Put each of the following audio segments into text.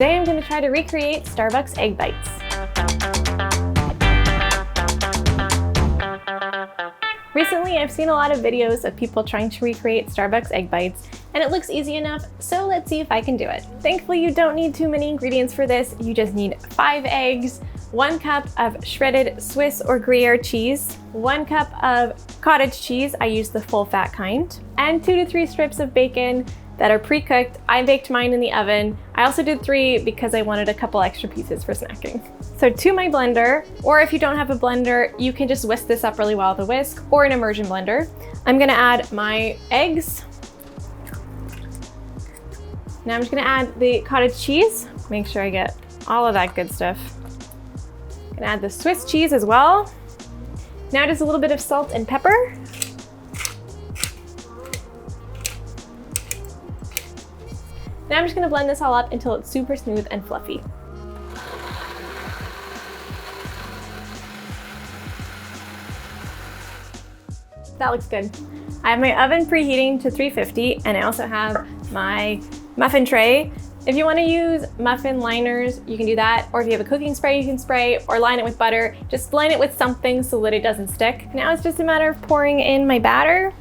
Today I'm going to try to recreate Starbucks Egg Bites. Recently I've seen a lot of videos of people trying to recreate Starbucks Egg Bites, and it looks easy enough, so let's see if I can do it. Thankfully you don't need too many ingredients for this. You just need 5 eggs, 1 cup of shredded Swiss or Gruyere cheese, 1 cup of cottage cheese, I use the full fat kind, and 2 to 3 strips of bacon that are pre-cooked. I baked mine in the oven. I also did 3 because I wanted a couple extra pieces for snacking. So to my blender, or if you don't have a blender, you can just whisk this up really well with a whisk or an immersion blender. I'm gonna add my eggs. Now I'm just gonna add the cottage cheese. Make sure I get all of that good stuff. I'm gonna add the Swiss cheese as well. Now just a little bit of salt and pepper. Now I'm just gonna blend this all up until it's super smooth and fluffy. That looks good. I have my oven preheating to 350, and I also have my muffin tray. If you wanna use muffin liners, you can do that, or if you have a cooking spray, you can spray, or line it with butter. Just line it with something so that it doesn't stick. Now it's just a matter of pouring in my batter.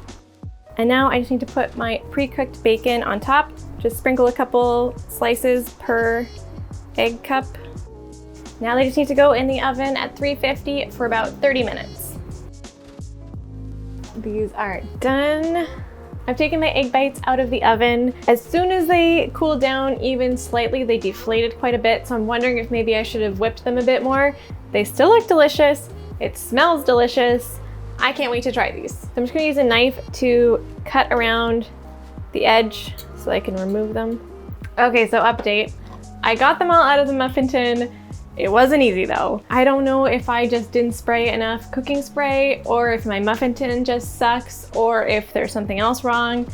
And now I just need to put my pre-cooked bacon on top. Just sprinkle a couple slices per egg cup. Now they just need to go in the oven at 350 for about 30 minutes. These are done. I've taken my egg bites out of the oven. As soon as they cooled down even slightly, they deflated quite a bit, so I'm wondering if maybe I should have whipped them a bit more. They still look delicious. It smells delicious. I can't wait to try these. So I'm just gonna use a knife to cut around the edge so I can remove them. Okay, so update. I got them all out of the muffin tin. It wasn't easy though. I don't know if I just didn't spray enough cooking spray, or if my muffin tin just sucks, or if there's something else wrong,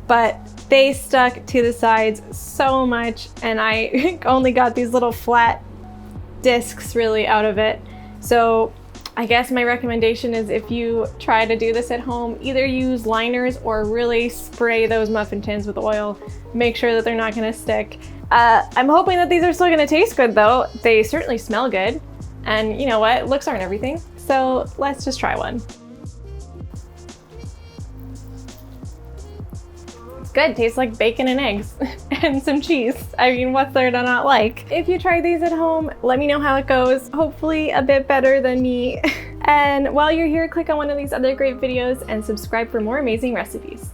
but they stuck to the sides so much, and I only got these little flat discs really out of it. So I guess my recommendation is, if you try to do this at home, either use liners or really spray those muffin tins with oil. Make sure that they're not gonna stick. I'm hoping that these are still gonna taste good though. They certainly smell good. And you know what? Looks aren't everything. So let's just try one. It's good, tastes like bacon and eggs and some cheese. I mean, what's there to not like? If you try these at home, let me know how it goes. Hopefully a bit better than me. And while you're here, click on one of these other great videos and subscribe for more amazing recipes.